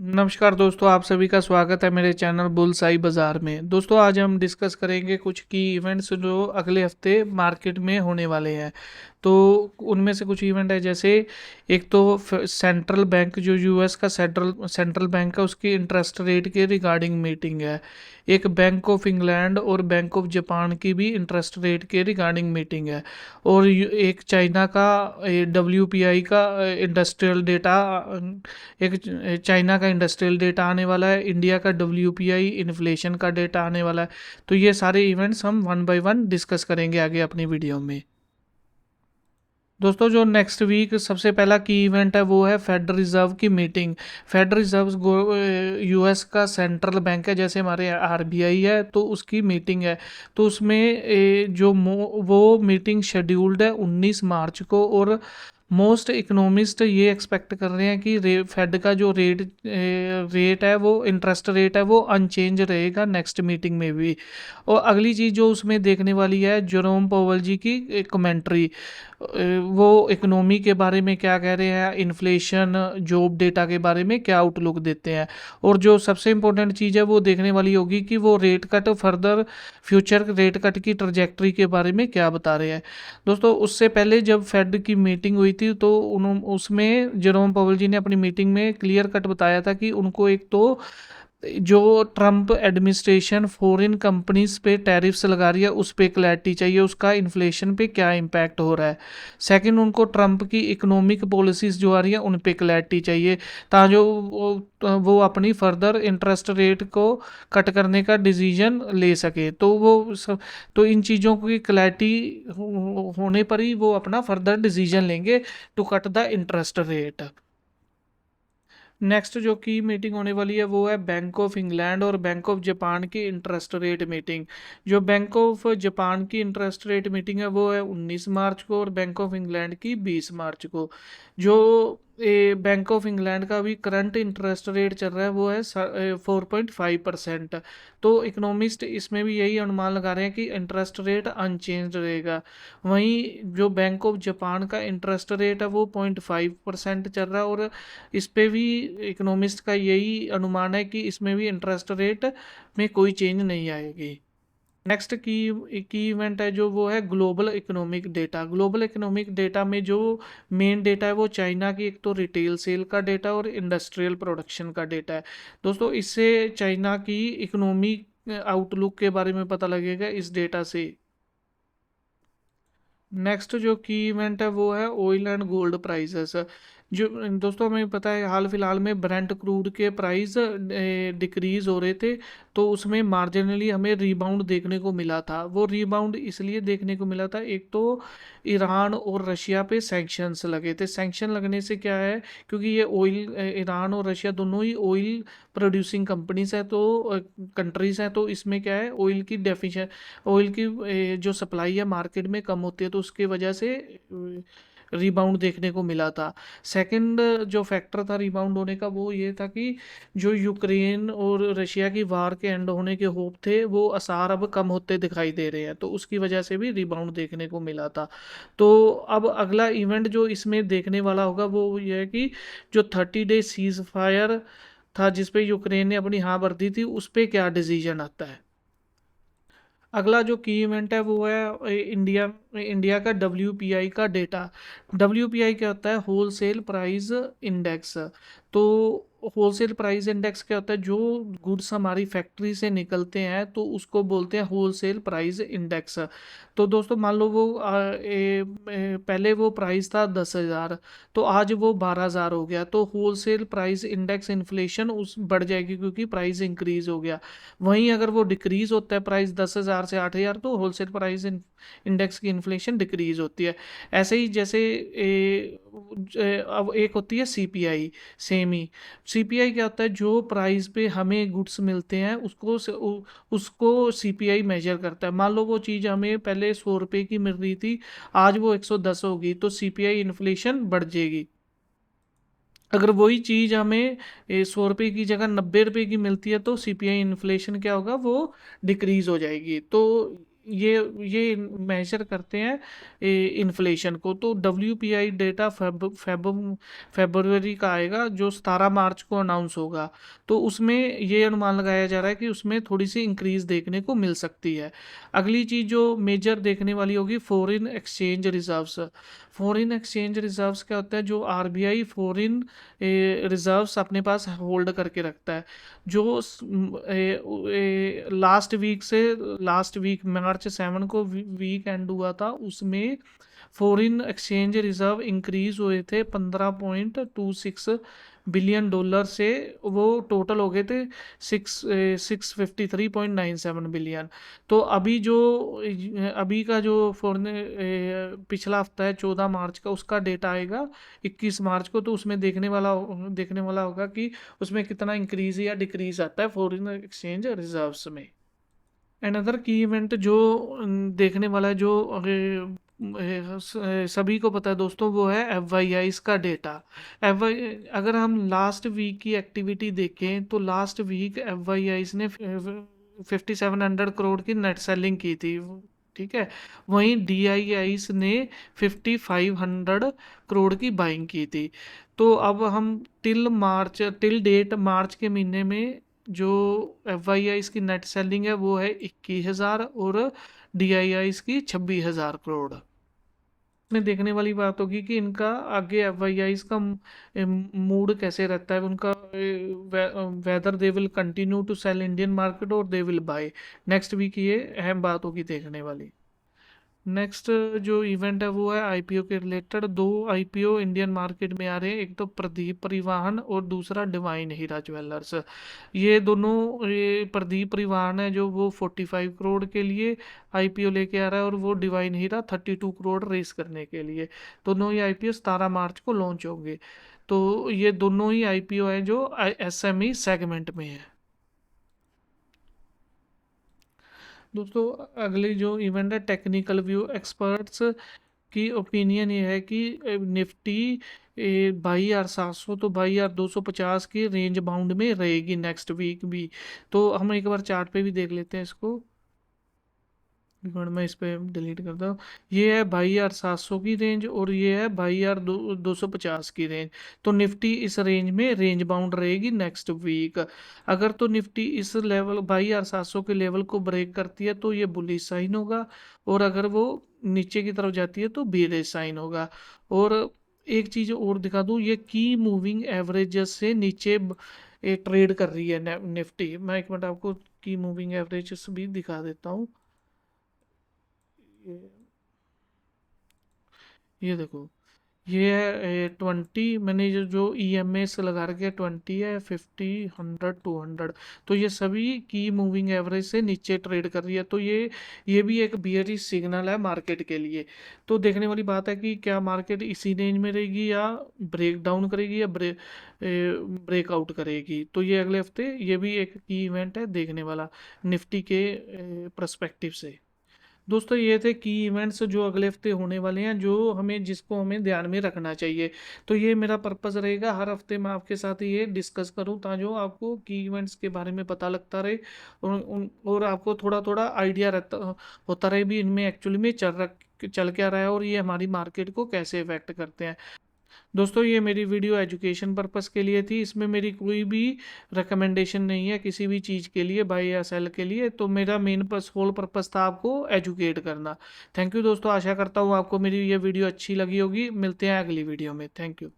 नमस्कार दोस्तों, आप सभी का स्वागत है मेरे चैनल बुलसाई बाज़ार में। दोस्तों, आज हम डिस्कस करेंगे कुछ की इवेंट्स जो अगले हफ्ते मार्केट में होने वाले हैं। तो उनमें से कुछ इवेंट है, जैसे एक तो सेंट्रल बैंक, जो यूएस का सेंट्रल बैंक है, उसकी इंटरेस्ट रेट के रिगार्डिंग मीटिंग है। एक बैंक ऑफ इंग्लैंड और बैंक ऑफ जापान की भी इंटरेस्ट रेट के रिगार्डिंग मीटिंग है। और एक चाइना का डब्ल्यूपीआई का इंडस्ट्रियल डेटा, एक चाइना का इंडस्ट्रियल डेटा आने वाला है, इंडिया का डब्ल्यूपीआई इन्फ्लेशन का डेटा आने वाला है। तो ये सारे इवेंट्स हम वन बाय वन डिस्कस करेंगे आगे अपनी वीडियो में। दोस्तों, जो नेक्स्ट वीक सबसे पहला की इवेंट है वो है फेडरल रिजर्व की मीटिंग। फेडरल रिजर्व यूएस का सेंट्रल बैंक है, जैसे हमारे आरबीआई है, तो उसकी मीटिंग है। तो उसमें वो मीटिंग शेड्यूल्ड है 19 मार्च को। और मोस्ट इकोनॉमिस्ट ये एक्सपेक्ट कर रहे हैं कि फेड का जो रेट है, वो इंटरेस्ट रेट है, वो अनचेंज रहेगा नेक्स्ट मीटिंग में भी। और अगली चीज़ जो उसमें देखने वाली है, जेरोम पावेल जी की कमेंट्री। वो इकोनॉमी के बारे में क्या कह रहे हैं, इन्फ्लेशन, जॉब डेटा के बारे में क्या आउटलुक देते हैं। और जो सबसे इम्पोर्टेंट चीज़ है वो देखने वाली होगी कि वो rate cut further, future rate cut की ट्रजेक्टरी के बारे में क्या बता रहे हैं। दोस्तों, उससे पहले जब फेड की मीटिंग हुई थी, तो उसमें जेरोम पावेल जी ने अपनी मीटिंग में क्लियर कट बताया था कि उनको एक तो जो ट्रम्प एडमिनिस्ट्रेशन फॉरेन कंपनीज पे टैरिफ्स लगा रही है, उस पर क्लैरिटी चाहिए, उसका इन्फ्लेशन पे क्या इम्पैक्ट हो रहा है। सेकंड, उनको ट्रम्प की इकोनॉमिक पॉलिसीज़ जो आ रही हैं उन पे क्लैरिटी चाहिए, ताकि वो अपनी फर्दर इंटरेस्ट रेट को कट करने का डिसीजन ले सके। तो इन चीज़ों की क्लैरिटी होने पर ही वो अपना फर्दर डिसीजन लेंगे to cut the interest rate. Next जो की मीटिंग होने वाली है वो है बैंक ऑफ इंग्लैंड और बैंक ऑफ जापान की इंटरेस्ट रेट मीटिंग। जो बैंक ऑफ जापान की इंटरेस्ट रेट मीटिंग है वो है 19 मार्च को, और बैंक ऑफ इंग्लैंड की 20 मार्च को। जो बैंक ऑफ इंग्लैंड का भी करंट इंटरेस्ट रेट चल रहा है वो है 4.5%। तो इकोनॉमिस्ट इसमें भी यही अनुमान लगा रहे हैं कि इंटरेस्ट रेट अनचेंज रहेगा। वहीं जो बैंक ऑफ जापान का इंटरेस्ट रेट है वो 0.5% चल रहा है, और इस पे भी इकोनॉमिस्ट का यही अनुमान है कि इसमें भी इंटरेस्ट रेट में कोई चेंज नहीं आएगी। नेक्स्ट की इवेंट है जो वो है global economic data. Global economic data में जो मेन डेटा है वो चाइना की एक तो रिटेल सेल का डेटा और इंडस्ट्रियल प्रोडक्शन का डेटा है। दोस्तों, इससे चाइना की इकोनॉमी आउटलुक के बारे में पता लगेगा इस डेटा से। नेक्स्ट जो की इवेंट है वो है ऑयल एंड गोल्ड प्राइसेस। जो दोस्तों, हमें पता है हाल फिलहाल में ब्रेंट क्रूड के प्राइस डिक्रीज हो रहे थे, तो उसमें मार्जिनली हमें रीबाउंड देखने को मिला था। वो रीबाउंड इसलिए देखने को मिला था, एक तो ईरान और रशिया पे सैंक्शंस लगे थे। सैंक्शन लगने से क्या है, क्योंकि ये ऑयल, ईरान और रशिया दोनों ही ऑयल प्रोड्यूसिंग कंपनीज है, तो कंट्रीज हैं, तो इसमें क्या है, ऑयल की जो सप्लाई है मार्केट में कम होती है, तो उसकी वजह से रीबाउंड देखने को मिला था। सेकंड जो फैक्टर था रीबाउंड होने का वो ये था कि जो यूक्रेन और रशिया की वार के एंड होने के होप थे, वो आसार अब कम होते दिखाई दे रहे हैं, तो उसकी वजह से भी रीबाउंड देखने को मिला था। तो अब अगला इवेंट जो इसमें देखने वाला होगा वो ये है कि जो 30 डे सीज फायर था जिस पे यूक्रेन ने अपनी हाँ भर दी थी, उस पे क्या डिसीजन आता है। अगला जो की इवेंट है वो है इंडिया इंडिया का डब्ल्यूपीआई का डेटा। डब्ल्यूपीआई क्या होता है, होलसेल प्राइस इंडेक्स। तो होलसेल प्राइस इंडेक्स क्या होता है, जो गुड्स हमारी फैक्ट्री से निकलते हैं तो उसको बोलते हैं होलसेल प्राइस इंडेक्स। तो दोस्तों, मान लो वो पहले वो प्राइस था 10,000, तो आज वो 12,000 हो गया, तो होलसेल प्राइस इंडेक्स इन्फ्लेशन उस बढ़ जाएगी क्योंकि प्राइस इंक्रीज हो गया। वहीं अगर वो डिक्रीज होता है प्राइस 10,000 से 8,000, तो होलसेल प्राइस इंडेक्स की इन्फ्लेशन डिक्रीज होती है। ऐसे ही जैसे अब एक होती है सीपीआई, सेम ही। सीपीआई क्या होता है, जो प्राइस पे हमें गुड्स मिलते हैं उसको सीपीआई मेजर करता है। मान लो वो चीज़ हमें पहले 100 रुपये की मिल रही थी, आज वो 110 होगी, तो सीपीआई इन्फ्लेशन बढ़ जाएगी। अगर वही चीज़ हमें 100 रुपये की जगह 90 रुपये की मिलती है, तो सीपीआई इन्फ्लेशन क्या होगा, वो डिक्रीज हो जाएगी। तो ये मेजर करते हैं इन्फ्लेशन को। तो WPI डेटा फेब्रुअरी का आएगा जो 17 मार्च को अनाउंस होगा। तो उसमें ये अनुमान लगाया जा रहा है कि उसमें थोड़ी सी इंक्रीज देखने को मिल सकती है। अगली चीज़ जो मेजर देखने वाली होगी foreign exchange reserves. Foreign exchange reserves क्या होता है? जो RBI फॉरेन रिजर्व्स अपने पास होल्ड करके रखता है। जो लास्ट वीक मार्च 7 को वीक एंड हुआ था, उसमें फॉरेन एक्सचेंज रिजर्व इंक्रीज हुए थे 15.26 बिलियन डॉलर से। वो टोटल हो गए थे 653.97 बिलियन। तो अभी का जो फॉरेन पिछला हफ्ता है 14 मार्च का, उसका डेटा आएगा 21 मार्च को। तो उसमें देखने वाला होगा कि उसमें कितना इंक्रीज या डिक्रीज आता है फॉरेन एक्सचेंज रिजर्व्स में। एंड अदर की इवेंट जो देखने वाला है, जो सभी को पता है दोस्तों, वो है FYIs का डेटा। अगर हम लास्ट वीक की एक्टिविटी देखें तो लास्ट वीक FYIs ने 5700 करोड़ की नेट सेलिंग की थी, ठीक है। वहीं DIIs ने 5500 करोड़ की बाइंग की थी। तो अब हम टिल डेट मार्च के महीने में जो FYIs की नेट सेलिंग है वो है 21,000 और DIIs की 26,000 करोड़। में देखने वाली बात होगी कि इनका आगे FYIs का मूड कैसे रहता है, उनका whether they will continue to sell Indian market और they will buy. Next week ये अहम बात होगी देखने वाली। नेक्स्ट जो इवेंट है वो है IPO के रिलेटेड। 2 IPO इंडियन मार्केट में आ रहे हैं, एक तो प्रदीप परिवहन और दूसरा डिवाइन हीरा ज्वेलर्स। ये दोनों, ये प्रदीप परिवहन है जो वो 45 करोड़ के लिए IPO लेके आ रहा है, और वो डिवाइन हीरा 32 करोड़ रेस करने के लिए। दोनों ही IPO 17 मार्च को लॉन्च होंगे। तो ये दोनों ही IPO है जो SME सेगमेंट में है। दोस्तों अगली जो इवेंट है टेक्निकल व्यू एक्सपर्ट्स की ओपिनियन ये है कि निफ्टी 22,700 तो 22,250 की रेंज बाउंड में रहेगी नेक्स्ट वीक भी। तो हम एक बार चार्ट पे भी देख लेते हैं इसको। एक मिनट मैं इस पे डिलीट करता हूँ। ये है 22,700 की रेंज और ये है 22,250 की रेंज। तो निफ्टी इस रेंज में रेंज बाउंड रहेगी नेक्स्ट वीक। अगर तो निफ्टी इस लेवल 22,700 के लेवल को ब्रेक करती है तो ये बुलिश साइन होगा, और अगर वो नीचे की तरफ जाती है तो बेरिश साइन होगा। और एक चीज़ और दिखा दूँ, ये की मूविंग एवरेजेस से नीचे ट्रेड कर रही है निफ्टी। मैं एक मिनट आपको की मूविंग एवरेजेस भी दिखा देता हूँ। ये ये देखो, ये है 20। मैंने जो EMA से लगा रखे 20 है, 50, 100, 200। तो ये सभी की मूविंग एवरेज से नीचे ट्रेड कर रही है। तो ये भी एक बियरिश सिग्नल है मार्केट के लिए। तो देखने वाली बात है कि क्या मार्केट इसी रेंज में रहेगी या ब्रेक डाउन करेगी या ब्रेकआउट करेगी। तो ये अगले हफ्ते ये भी एक की इवेंट है देखने वाला निफ्टी के परस्पेक्टिव से। दोस्तों ये थे की इवेंट्स जो अगले हफ्ते होने वाले हैं, जो जिसको हमें ध्यान में रखना चाहिए। तो ये मेरा पर्पज़ रहेगा, हर हफ्ते मैं आपके साथ ये डिस्कस करूं ताकि आपको की इवेंट्स के बारे में पता लगता रहे, और आपको थोड़ा थोड़ा आइडिया रहता होता रहे भी इनमें एक्चुअली में चल क्या रहा है और ये हमारी मार्केट को कैसे इफेक्ट करते हैं। दोस्तों ये मेरी वीडियो एजुकेशन पर्पस के लिए थी, इसमें मेरी कोई भी रिकमेंडेशन नहीं है किसी भी चीज़ के लिए, बाय या सेल के लिए। तो मेरा मेन होल पर्पस था आपको एजुकेट करना। थैंक यू दोस्तों, आशा करता हूँ आपको मेरी ये वीडियो अच्छी लगी होगी। मिलते हैं अगली वीडियो में। Thank you.